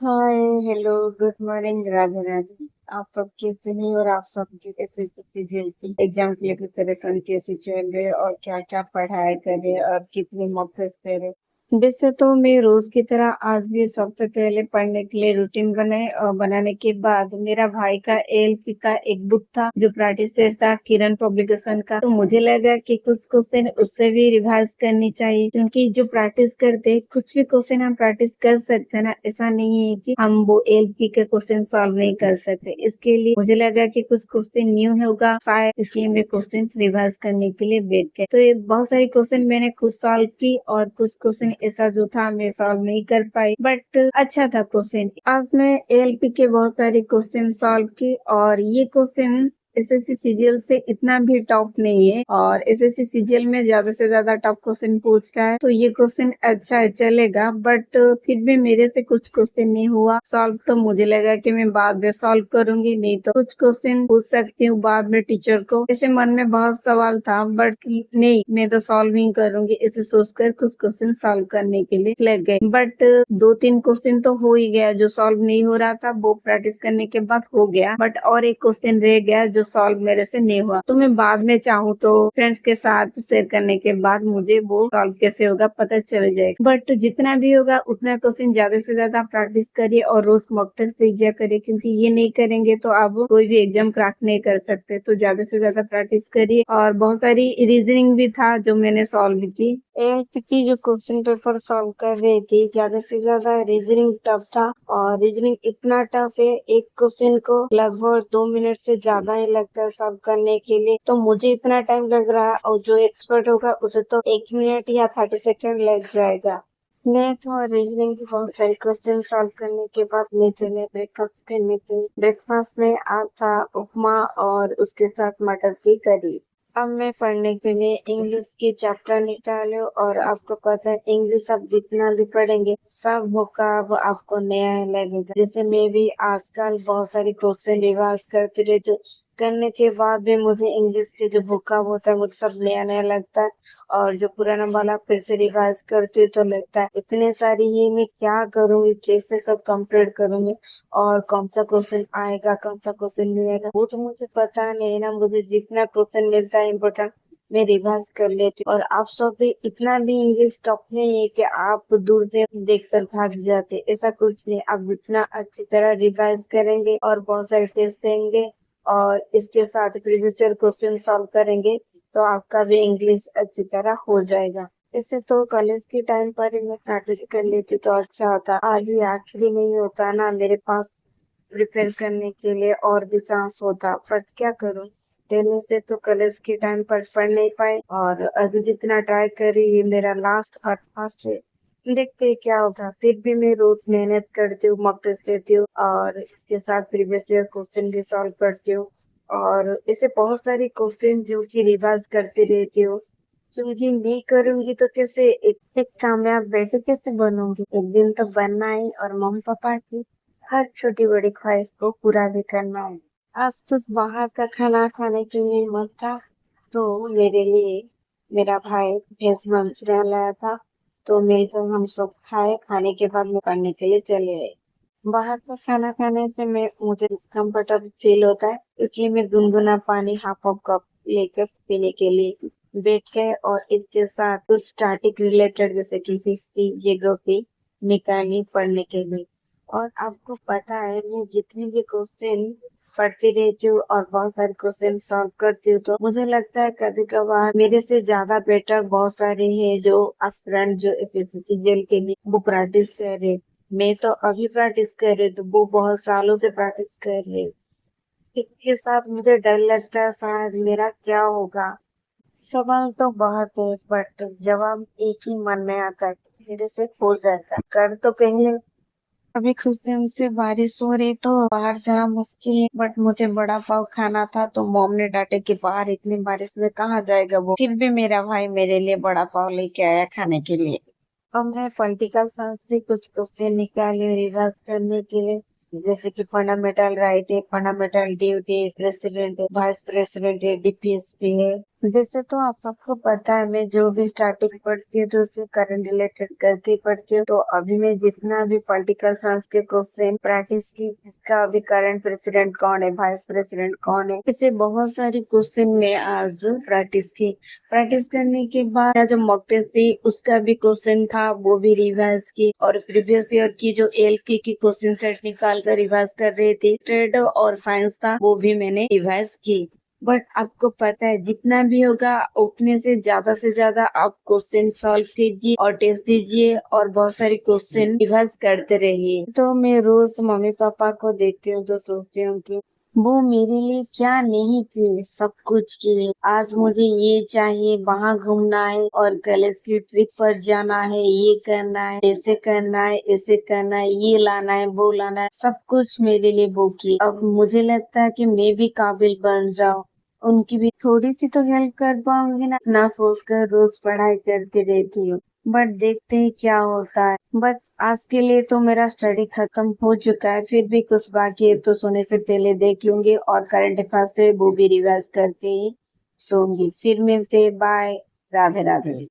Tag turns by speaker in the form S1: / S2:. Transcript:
S1: हाय। Hello. Good morning. Radhe Radhe. आप सब कैसे हैं और आप सब की कैसे कैसे एग्जाम के लिए प्रिपरेशन कैसी चल रही है और क्या क्या पढ़ाई कर रहे हैं और कितने मॉक टेस्ट दे रहे हैं? वैसे तो मैं रोज की तरह आज भी सबसे पहले पढ़ने के लिए रूटीन बनाए और बनाने के बाद मेरा भाई का एएलपी का एक बुक था जो प्रैक्टिस टेस्ट था किरण पब्लिकेशन का, तो मुझे लगा कि कुछ क्वेश्चन उससे भी रिवाइज करनी चाहिए क्योंकि जो प्रैक्टिस करते कुछ भी क्वेश्चन हम प्रैक्टिस कर सकते हैं ना, ऐसा नहीं है कि हम वो एएलपी के क्वेश्चन सॉल्व नहीं कर सकते। इसके लिए मुझे लगा कि कुछ क्वेश्चन न्यू होगा शायद, इसलिए मैं क्वेश्चन रिवाइज करने के लिए बैठ गए। तो ये बहुत सारे क्वेश्चन मैंने खुद सॉल्व की और कुछ क्वेश्चन ऐसा जो था मैं सॉल्व नहीं कर पाई, बट अच्छा था क्वेश्चन। आज मैं एएलपी के बहुत सारे क्वेश्चन सॉल्व की और ये क्वेश्चन एसएससी सीजीएल से इतना भी टफ नहीं है और एसएससी सीजीएल में ज्यादा से ज्यादा टफ क्वेश्चन पूछता है, तो ये क्वेश्चन अच्छा है चलेगा, बट फिर भी मेरे से कुछ क्वेश्चन नहीं हुआ सॉल्व, तो मुझे लगा कि मैं बाद में सॉल्व करूंगी, नहीं तो कुछ क्वेश्चन पूछ सकती हूँ बाद में टीचर को। ऐसे मन में बहुत सवाल था बट नहीं, मैं तो सॉल्व ही करूंगी ऐसे सोचकर कुछ क्वेश्चन सॉल्व करने के लिए लग गए। बट दो तीन क्वेश्चन तो हो ही गया, जो सॉल्व नहीं हो रहा था वो प्रैक्टिस करने के बाद हो गया, बट और एक क्वेश्चन रह गया जो सॉल्व मेरे से नहीं हुआ, तो मैं बाद में चाहूँ तो फ्रेंड्स के साथ शेयर करने के बाद मुझे वो सॉल्व कैसे होगा पता चल जाएगा। बट जितना भी होगा उतना क्वेश्चन ज्यादा से ज्यादा प्रैक्टिस करिए और रोज मॉक टेस्ट दीजिए करिए, क्योंकि ये नहीं करेंगे तो आप कोई भी एग्जाम क्रैक नहीं कर सकते। तो ज्यादा से ज्यादा प्रैक्टिस करिए और बहुत सारी रीजनिंग भी था जो मैंने सॉल्व की। एएलपी की जो क्वेश्चन पेपर सॉल्व कर रही थी ज्यादा से ज्यादा रीजनिंग टफ था और रीजनिंग इतना टफ है एक क्वेश्चन को लगभग 2 मिनट से ज्यादा ही लगता है सॉल्व करने के लिए, तो मुझे इतना टाइम लग रहा है और जो एक्सपर्ट होगा उसे तो 1 मिनट या 30 सेकेंड लग जाएगा। मैथ और रीजनिंग के बहुत सारे क्वेश्चन सॉल्व करने के बाद मैं चले ब्रेकफास्ट करने के लिए। ब्रेकफास्ट में आज था उपमा और उसके साथ मटर की करी। अब मैं पढ़ने के लिए इंग्लिश की चैप्टर निकालो और आपको पता है इंग्लिश आप जितना भी पढ़ेंगे सब मुकाब आपको नया ही लगेगा। जैसे मैं भी आजकल बहुत सारी क्वेश्चन रिवाइज करती रहती हूँ, करने के बाद भी मुझे इंग्लिश के जो मुकाब होता है मुझे सब नया नया लगता है और जो पुराना वाला फिर से रिवाइज करती हूँ तो लगता है इतने सारी ही मैं क्या करूँगी, कैसे सब कंप्लीट करूँगी और कौन सा क्वेश्चन आएगा कौन सा क्वेश्चन नहीं आएगा वो तो मुझे पता नहीं ना। मुझे जितना क्वेश्चन मिलता है इम्पोर्टेंट मैं रिवाइज कर लेती हूँ और आप सब भी इतना भी इंग्लिश टफ नहीं है कि आप दूर से देखकर भाग जाते, ऐसा कुछ नहीं। आप जितना अच्छी तरह रिवाइज करेंगे और बहुत सारे टेस्ट देंगे और इसके साथ प्रीवियस ईयर क्वेश्चन सॉल्व करेंगे तो आपका भी इंग्लिश अच्छी तरह हो जाएगा। इसे तो कॉलेज के टाइम पर ही मैं प्रैक्टिस कर लेती तो अच्छा होता, आज ही आखिरी नहीं होता ना मेरे पास प्रिपेयर करने के लिए और भी चांस होता, पर क्या करूं पहले से तो कॉलेज के टाइम पर पढ़ नहीं पाए और अभी जितना ट्राई कर रही है मेरा लास्ट और फर्स्ट है, देखते हैं क्या होगा। फिर भी मैं रोज मेहनत करती हूँ, मॉक टेस्ट देती हूँ और इसके साथ प्रीवियस ईयर क्वेश्चन भी सॉल्व करती हूँ और ऐसे बहुत सारे क्वेश्चन जो कि रिवाइज करती रहती हूँ, क्योंकि नहीं करूंगी तो कैसे एक कामयाब बेटे कैसे बनूंगी। एक दिन तो बनना है और मम्मी पापा की हर छोटी बड़ी ख्वाहिश को पूरा भी करना है। आज कुछ बाहर का खाना खाने के लिए मन था तो मेरे लिए मेरा भाई वेज मंचूरियन लाया था, तो मिलकर हम सब खाए, खाने के बाद मैं पढ़ने के लिए चले गए। बाहर का खाना खाने से मैं मुझे डिस्कम्फर्टेबल फील होता है, इसलिए मैं गुनगुना पानी हाफ ऑफ कप लेकर पीने के लिए बैठ गए और इसके साथ कुछ स्टैटिक रिलेटेड जैसे कि हिस्ट्री जियोग्राफी निकाली पढ़ने के लिए। और आपको पता है मैं जितनी भी क्वेश्चन पढ़ती रहती हूँ और बहुत सारे क्वेश्चन सॉल्व करती हूँ, तो मुझे लगता है कभी कभार मेरे से ज्यादा बेटर बहुत सारे हैं जो एस्पिरेंट जो एसएससी जेल के लिए वो प्रैक्टिस कर रहे। मैं तो अभी प्रैक्टिस कर रही हूँ तो वो बहुत सालों से प्रैक्टिस कर रही है। इसके साथ मुझे डर लगता है शायद मेरा क्या होगा। सवाल तो बहुत है बट जवाब एक ही मन में आता है, मेरे से हो जाएगा कर तो पहले। अभी कुछ दिन से बारिश हो रही तो बाहर जाना मुश्किल है, बट मुझे बड़ा पाव खाना था तो मॉम ने डांटे कि बाहर इतनी बारिश में कहाँ जाएगा वो, फिर भी मेरा भाई मेरे लिए बड़ा पाव लेके आया खाने के लिए। अब मैं पॉलिटिकल साइंस से कुछ क्वेश्चन निकाले रिवर्स करने के लिए, जैसे कि फंडामेंटल राइट है, फंडामेंटल ड्यूटी है, प्रेसिडेंट है, वाइस प्रेसिडेंट है, डीपीएसपी है वैसे तो आप सबको पता है, मैं जो भी स्टार्टिंग पढ़ती हूँ तो उससे करंट रिलेटेड करके पढ़ती हूँ। तो अभी मैं जितना भी पॉलिटिकल साइंस के क्वेश्चन प्रैक्टिस की, इसका अभी करंट प्रेसिडेंट कौन है, वाइस प्रेसिडेंट कौन है, ऐसे बहुत सारे क्वेश्चन में आज प्रैक्टिस की। प्रैक्टिस करने के बाद जो मॉक टेस्ट थी उसका भी क्वेश्चन था, वो भी रिवाइज की। और प्रीवियस ईयर की जो एलके की क्वेश्चन सेट निकाल कर रिवाइज कर रही थी। ट्रेड और साइंस था, वो भी मैंने रिवाइज की। बट आपको पता है, जितना भी होगा उतने से ज्यादा आप क्वेश्चन सॉल्व कीजिए और टेस्ट दीजिए और बहुत सारे क्वेश्चन रिवाइज करते रहिए। तो मैं रोज मम्मी पापा को देखती हूँ तो सोचती हूँ कि वो मेरे लिए क्या नहीं किए, सब कुछ किए। आज मुझे ये चाहिए, वहाँ घूमना है और कॉलेज की ट्रिप पर जाना है, ये करना है, ऐसे करना है, ऐसे करना है, ये लाना है, वो लाना है, सब कुछ मेरे लिए वो किए। अब मुझे लगता है कि मैं भी काबिल बन जाऊं, उनकी भी थोड़ी सी तो हेल्प कर पाऊंगी ना सोच कर रोज पढ़ाई करती रहती हूँ। बट देखते हैं क्या होता है। बट आज के लिए तो मेरा स्टडी खत्म हो चुका है, फिर भी कुछ बाकी है तो सोने से पहले देख लूंगी और करंट अफेयर्स से वो भी रिवाइज करके ही सोऊंगी। फिर मिलते, बाय, राधे राधे।